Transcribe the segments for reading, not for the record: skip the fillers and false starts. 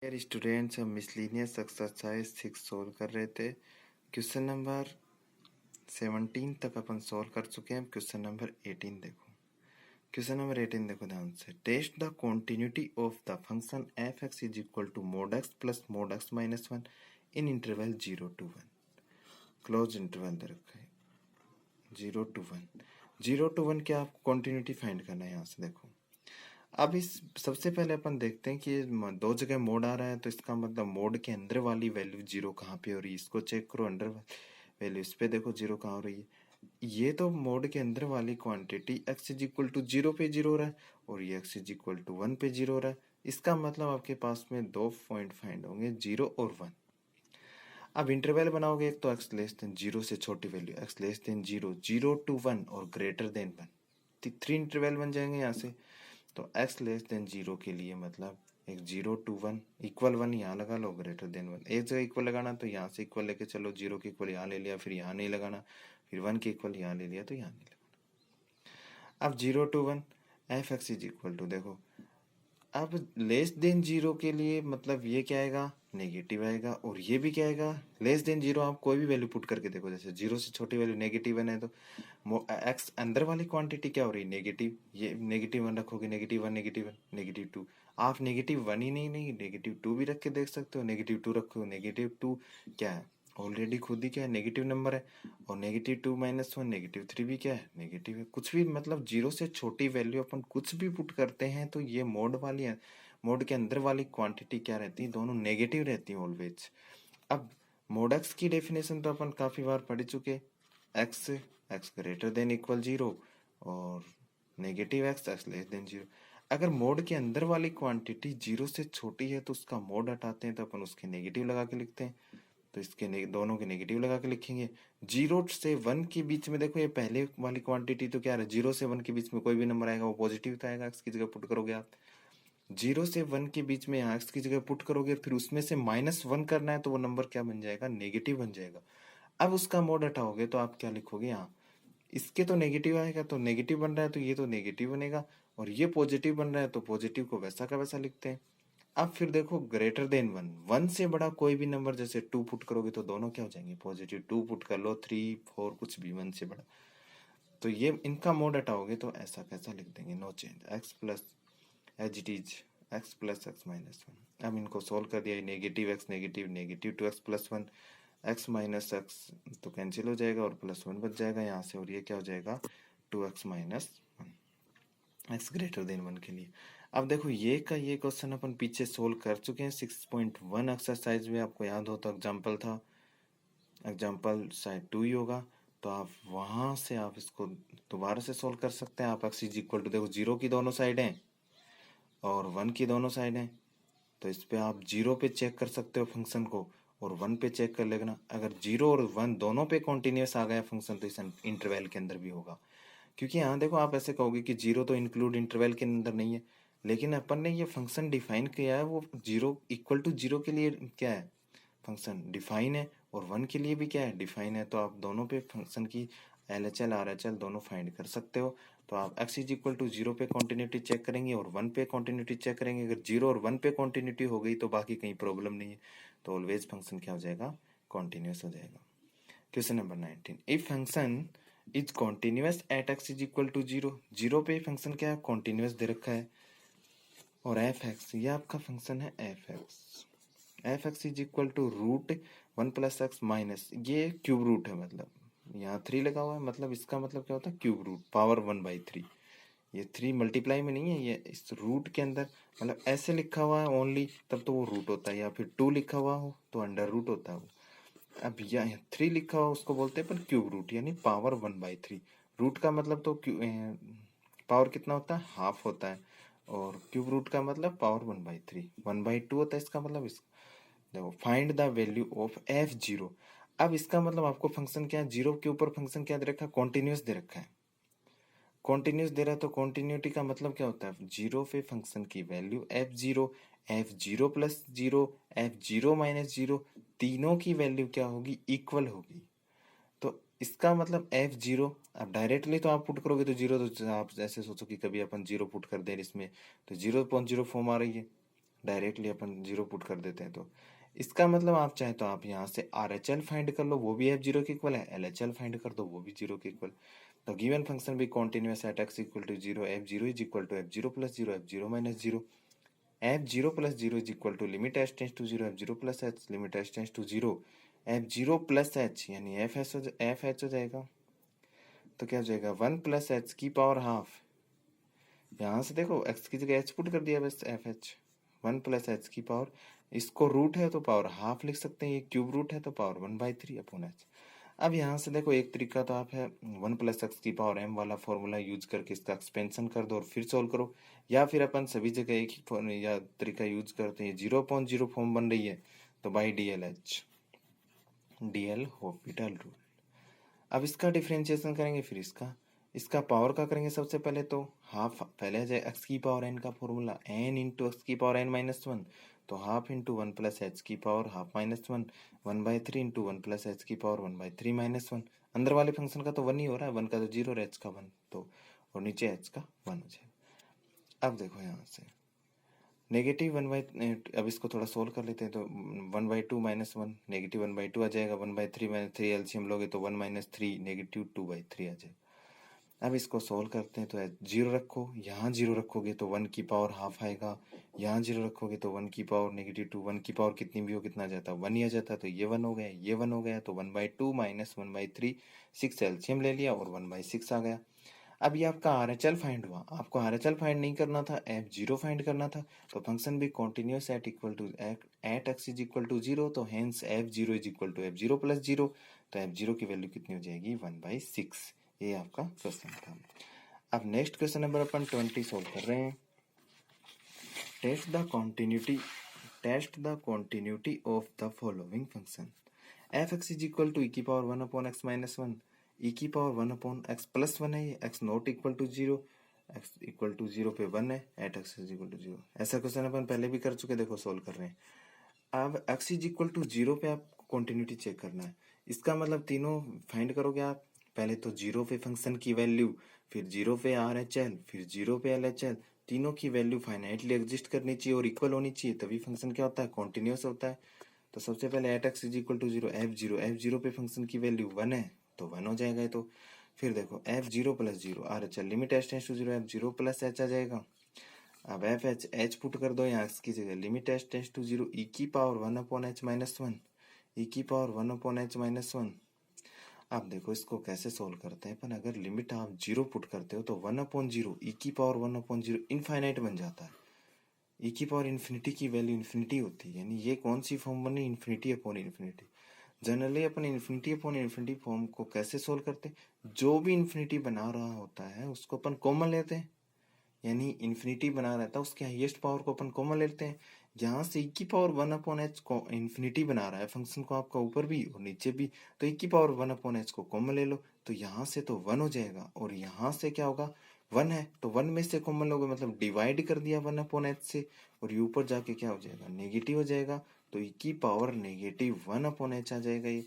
यार स्टूडेंट्स, हम miscellaneous exercise 6 solve कर रहे थे। क्वेश्चन नंबर 17 तक अपन सोल्व कर चुके हैं। क्वेश्चन नंबर 18 देखो। क्वेश्चन नंबर 18 देखो ध्यान से। Test the continuity of the function f x is equal to mod x plus mod x minus 1 in interval 0 to 1। Close interval दे रखा है 0 to 1। 0 to 1 क्या आपको कॉन्टिन्यूटी फाइंड करना है। यहाँ से देखो, अब इस सबसे पहले अपन देखते हैं कि दो जगह मोड आ रहा है, तो इसका मतलब मोड के अंदर वाली वैल्यू जीरो कहाँ पे हो रही है। इसको चेक करो, अंडर वैल्यू इस पे देखो जीरो कहाँ हो रही है। ये तो मोड के अंदर वाली quantity x is equal to zero पे जीरो हो रहा है और ये x इज इक्वल टू 1 पे जीरो हो रहा है। इसका मतलब आपके पास में दो पॉइंट फाइंड होंगे, 0 और 1। अब इंटरवल बनाओगे, एक तो x लेस देन जीरो से छोटी value x less than zero, 0 to 1 और ग्रेटर देन 1, 3 इंटरवल बन जाएंगे यहाँ से। तो x लेस देन जीरो के लिए मतलब एक 0 to 1 इक्वल 1 यहाँ लगा लो, ग्रेटर देन 1। एक जगह इक्वल लगाना तो यहाँ से इक्वल लेके चलो, जीरो के इक्वल यहाँ ले लिया, फिर यहाँ नहीं लगाना, फिर 1 के इक्वल यहाँ ले लिया तो यहाँ नहीं लगाना। अब 0 to 1 f x is equal to देखो, अब लेस देन जीरो के लिए मतलब ये क्या आएगा, नेगेटिव आएगा, और ये भी क्या आएगा, लेस देन जीरो। आप कोई भी वैल्यू पुट करके देखो, जैसे जीरो से छोटी वैल्यू -1 है तो एक्स अंदर वाली क्वांटिटी क्या हो रही है, नेगेटिव। ये -1 रखोगे, -1 -1 -2। आप -1 ही नहीं -2 भी रख के देख सकते हो। -2 रखो, -2 क्या है, ऑलरेडी खुद ही क्या है, नेगेटिव नंबर है। और -2 - 1 -3 भी क्या है, नेगेटिव है। कुछ भी मतलब जीरो से छोटी वैल्यू अपन कुछ भी पुट करते हैं तो ये मोड वाली है, मोड के अंदर वाली क्वांटिटी क्या रहती है, दोनों नेगेटिव रहती है ऑलवेज। अब मोड एक्स की डेफिनेशन तो अपन काफी बार पढ़ चुके, x x greater than equal zero और negative x x less than zero. अगर मोड के अंदर वाली क्वांटिटी जीरो से छोटी है तो उसका मोड हटाते हैं तो अपन उसके नेगेटिव लगा के लिखते हैं। तो इसके दोनों के नेगेटिव लगा के लिखेंगे। 0 से 1 के बीच में देखो, ये पहले वाली क्वांटिटी तो क्या है, 0 से 1 के बीच में कोई भी नंबर आएगा वो पॉजिटिव तो आएगा, एक्स की जगह पुट करोगे आप। 0 से 1 के बीच में यहाँ एक्स की जगह पुट करोगे, फिर उसमें से -1 करना है तो वो नंबर क्या बन जाएगा, नेगेटिव बन जाएगा। अब उसका मोड हटाओगे तो आप क्या लिखोगे, यहाँ इसके तो नेगेटिव आएगा, तो नेगेटिव बन रहा है तो ये तो नेगेटिव बनेगा, और ये पॉजिटिव बन रहा है तो पॉजिटिव को वैसा का वैसा लिखते हैं। अब फिर देखो ग्रेटर देन 1, 1 से बड़ा कोई भी नंबर, जैसे 2 पुट करोगे तो दोनों क्या हो जाएंगे, पॉजिटिव। 2 पुट कर लो, 3 4 कुछ भी 1 से बड़ा, तो ये इनका मोड हटाओगे तो ऐसा कैसा लिख देंगे, no change, x plus as it is x plus x minus 1। अब इनको सोल्व कर दिया, negative x negative, -2x + 1, x minus x तो कैंसिल हो जाएगा और +1 बच जाएगा यहाँ से, और ये क्या हो जाएगा, 2x - 1, एक्स ग्रेटर देन 1 के लिए। अब देखो ये क्वेश्चन अपन पीछे सोल्व कर चुके हैं 6.1 एक्सरसाइज में, आपको याद हो तो एग्जाम्पल था, एग्जाम्पल शायद 2 ही होगा, तो आप वहां से आप इसको दोबारा से सोल्व कर सकते हैं। आप एक्स इज इक्वल टू देखो, 0 की दोनों साइड हैं और 1 की दोनों साइड हैं, तो इस पे आप 0 पे चेक कर सकते हो फंक्शन को, और 1 पे चेक कर लेना। अगर 0 और 1 दोनों पे कॉन्टिन्यूस आ गया फंक्शन तो इस इंटरवल के अंदर भी होगा। क्योंकि यहाँ देखो, आप ऐसे कहोगे कि 0 तो इंक्लूड इंटरवल के अंदर नहीं है, लेकिन अपन ने ये फंक्शन डिफाइन किया है, वो 0 इक्वल टू 0 के लिए क्या है, फंक्शन डिफाइन है, और 1 के लिए भी क्या है, डिफाइन है। तो आप दोनों पे फंक्शन की LHL RHL दोनों फाइंड कर सकते हो। तो आप x इज इक्वल टू 0 पे कॉन्टिन्यूटी चेक करेंगे और 1 पे कॉन्टिन्यूटी चेक करेंगे। अगर 0 और 1 पे कॉन्टिन्यूटी हो गई तो बाकी कहीं प्रॉब्लम नहीं है, तो ऑलवेज फंक्शन क्या हो जाएगा, कॉन्टिन्यूस हो जाएगा। Question number 19, if function is continuous at x is equal to 0, 0 पे फंक्शन क्या है, कॉन्टिन्यूस दे रखा है, और एफ एक्स ये आपका फंक्शन है, f x is equal to √1 + x minus, ये क्यूब रूट है, मतलब यहाँ 3 लगा हुआ है, मतलब इसका मतलब क्या होता है, क्यूब रूट पावर 1/3। ये 3 मल्टीप्लाई में नहीं है, ये इस रूट के अंदर, मतलब ऐसे लिखा हुआ है ओनली तब तो वो रूट होता है, या फिर 2 लिखा हुआ हो तो अंडर रूट होता है वो। अब यहाँ 3 लिखा हुआ उसको बोलते हैं पर क्यूब रूट, यानी पावर 1/3। रूट का मतलब तो पावर कितना होता है, हाफ होता है, और क्यूब रूट का मतलब पावर 1/3, 1/2 होता है। इसका मतलब इस देखो, find the value of f0। अब इसका मतलब आपको फंक्शन क्या है, 0 के ऊपर फंक्शन क्या दे रखा है, कॉन्टिन्यूस दे रखा है। कॉन्टिन्यूस दे रहा है तो कॉन्टिन्यूटी का मतलब क्या होता है, 0 पे फंक्शन की वैल्यू f0, f0 + 0, f0 - 0, तीनों की वैल्यू क्या होगी, इक्वल होगी। तो इसका मतलब f0, अब डायरेक्टली तो आप पुट करोगे तो 0, तो आप ऐसे सोचो कि कभी अपन 0 पुट कर दें इसमें तो 0.0 फॉर्म आ रही है, डायरेक्टली अपन जीरो पुट कर देते हैं। तो इसका मतलब आप चाहे तो आप यहाँ से आर एच एल फाइंड कर लो, वो भी एफ जीरो के इक्वल है, एल एच एल फाइंड कर दो, वो भी जीरो के इक्वल। तो गिवन फंक्शन भी continuous at x equal to zero, f zero is equal to f zero plus zero, f zero minus zero, f zero plus zero is equal to limit h tends to zero, f zero plus h, limit h tends to zero, f zero plus h यानी F H हो जाएगा। तो क्या हो जाएगा, one plus h की power half, यहाँ से देखो एक्स की जगह एच पुट कर दिया बस, F H, one plus h की पावर, इसको रूट है तो पावर हाफ लिख सकते हैं, ये क्यूब रूट है तो पावर 1/3 अपॉन एच। अब यहाँ से देखो एक तरीका तो आप है वन प्लस एक्स की पावर एम वाला फॉर्मूला यूज करके इसका एक्सपेंशन कर दो और फिर सोल्व करो, या फिर अपन सभी जगह एक ही या तरीका यूज करते हैं, 0/0 फॉर्म बन रही है तो by D L H, D L hospital rule. अब इसका डिफ्रेंशिएशन करेंगे, फिर इसका पावर का करेंगे। सबसे पहले तो हाफ, पहले आ जाए एक्स की पावर एन का फॉर्मूला, एन इंटू एक्स की पावर एन माइनस वन, तो half into one plus h की power half minus one, 1/3 into one plus h की पावर 1/3 माइनस वन। अंदर वाले फंक्शन का तो वन ही हो रहा है, वन का तो जीरो और एच का वन, तो और नीचे एच का वन हो जाएगा। अब देखो यहाँ से नेगेटिव अब इसको थोड़ा सोल्व कर लेते हैं, तो 1/2 माइनस वन, नेगेटिव 1/2 आ जाएगा, 1/3 माइनस थ्री एलसीएम लोगे तो 1 माइनस थ्री, नेगेटिव 2/3 आ जाएगा। अब इसको सोल्व करते हैं, तो जीरो रखो, यहाँ जीरो रखोगे तो वन की पावर हाफ आएगा, यहाँ जीरो रखोगे तो वन की पावर नेगेटिव टू, वन की पावर कितनी भी हो कितना आ जाता है, वन ही आ जाता है, तो ये वन हो गया, ये वन हो गया, तो 1/2 माइनस 1/3, 6 एलसीएम ले लिया और 1/6 आ गया। अब ये आपका आर एच एल फाइंड हुआ, आपको आर एच एल फाइंड नहीं करना था, एफ जीरो फाइंड करना था, तो फंक्शन भी continuous at equal to at x is equal to zero, तो hence f zero is equal to f zero plus zero, तो एफ जीरो की वैल्यू कितनी हो जाएगी, 1/6। ये आपका क्वेश्चन था। अब नेक्स्ट क्वेश्चन नंबर अपन 20 सोल्व कर रहे हैं। Test the continuity of the following function, f x is equal to e की power 1 upon x minus one, e की power 1 upon x plus one है, ये x not equal to zero, x equal to zero पे one है, at x is equal to zero. ऐसा question अपन पहले भी कर चुके, देखो सोल्व कर रहे हैं। अब x is equal to zero पे आपको कॉन्टिन्यूटी चेक करना है, इसका मतलब तीनों फाइंड करोगे आप, पहले तो जीरो पे फंक्शन की वैल्यू, फिर जीरो पे आर एच एल, फिर जीरो पे एल एच एल, तीनों की वैल्यू फाइनाइटली एग्जिस्ट करनी चाहिए और इक्वल होनी चाहिए, तभी फंक्शन क्या होता है, कॉन्टिन्यूस होता है। तो सबसे पहले at x is equal to zero, f zero पे फंक्शन की वैल्यू वन है तो वन हो जाएगा। तो फिर देखो f zero plus zero, R H L, limit h tends to zero, f zero plus h आ जाएगा। अब एफ एच पुट कर दो यहाँ एक्स की जगह, limit h tends to zero, e की power 1 upon h minus one, e की power 1 upon h minus one. अब देखो इसको कैसे सोल्व करते हैं अपन, अगर लिमिट आप जीरो पुट करते हो तो 1/0, ई की पावर 1/0 इनफाइनाइट बन जाता है, ई की पावर इन्फिनिटी की वैल्यू इन्फिनिटी होती है, यानी ये कौन सी फॉर्म बनी, इन्फिनिटी अपॉन इन्फिनिटी। जनरली अपन इन्फिनिटी अपॉन इन्फिनिटी फॉर्म को कैसे सोल्व करते हैं, जो भी इन्फिनिटी बना रहा होता है उसको अपन कॉमन लेते हैं, यानी इन्फिनिटी बना रहता है उसके हाईएस्ट पावर को अपन कॉमन लेते हैं। यहाँ से ई की पावर 1/h को इन्फिनिटी बना रहा है फंक्शन को आपका ऊपर भी और नीचे भी, तो ई की पावर 1/h को कॉमन ले लो, तो यहाँ से तो वन हो जाएगा और यहाँ से क्या होगा, वन है तो वन में से कॉमन लोगे, मतलब डिवाइड कर दिया 1/h से, और ये ऊपर जाके क्या हो जाएगा, नेगेटिव हो जाएगा, तो ई की पावर नेगेटिव 1/h आ जाएगा ये,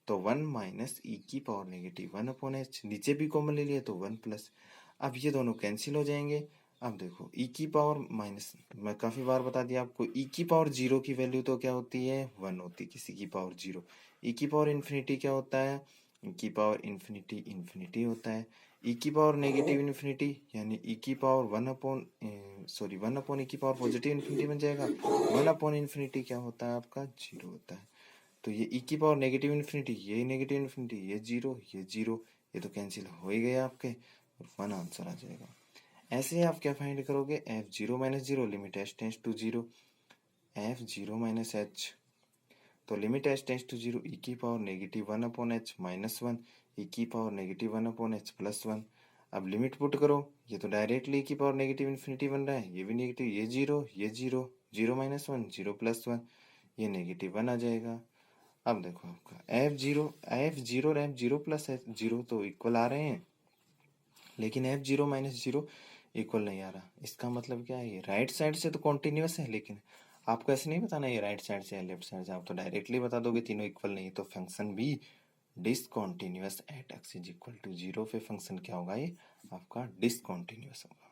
तो वन माइनस ई की पावर नेगेटिव 1/h, नीचे भी कॉमन ले लिया तो वन प्लस, अब ये दोनों कैंसिल हो जाएंगे। अब देखो ई की पावर माइनस, मैं काफी बार बता दिया आपको, ई की पावर जीरो की वैल्यू तो क्या होती है, वन होती है किसी की पावर जीरो। ई की पावर इन्फिनिटी क्या होता है, ई की पावर इन्फिनिटी इन्फिनिटी होता है। ई की पावर नेगेटिव इन्फिनिटी यानी ई की पावर वन अपॉन ई की पावर पॉजिटिव इन्फिनिटी बन जाएगा, वन अपॉन इन्फिनिटी क्या होता है आपका, जीरो होता है। तो ये ई की पावर नेगेटिव इन्फिनिटी, ये नेगेटिव इन्फिनिटी, ये जीरो, ये तो कैंसिल हो ही गया आपके, और वन आंसर आ जाएगा। ऐसे आप क्या फाइंड करोगे, f zero minus zero, limit h tends to zero, f zero minus h, तो limit h tends to zero, e की power negative 1/h minus one, e की power negative 1/h plus one. अब limit put करो, ये तो directly ई की power negative infinity बन रहा है, ये भी नेगेटिव, ये zero, zero minus one, zero plus one, ये नेगेटिव वन आ जाएगा। अब देखो आपका एफ जीरो और F zero plus F zero तो इक्वल आ रहे हैं, लेकिन F zero minus zero equal नहीं आ रहा, इसका मतलब क्या है, ये राइट साइड से तो कॉन्टिन्यूस है, लेकिन आपको ऐसे नहीं बताना ये राइट साइड से या लेफ्ट साइड से, आप तो डायरेक्टली बता दोगे तीनों इक्वल नहीं, तो फंक्शन भी discontinuous at x is equal to zero पे फंक्शन क्या होगा, ये आपका डिसकॉन्टिन्यूस होगा।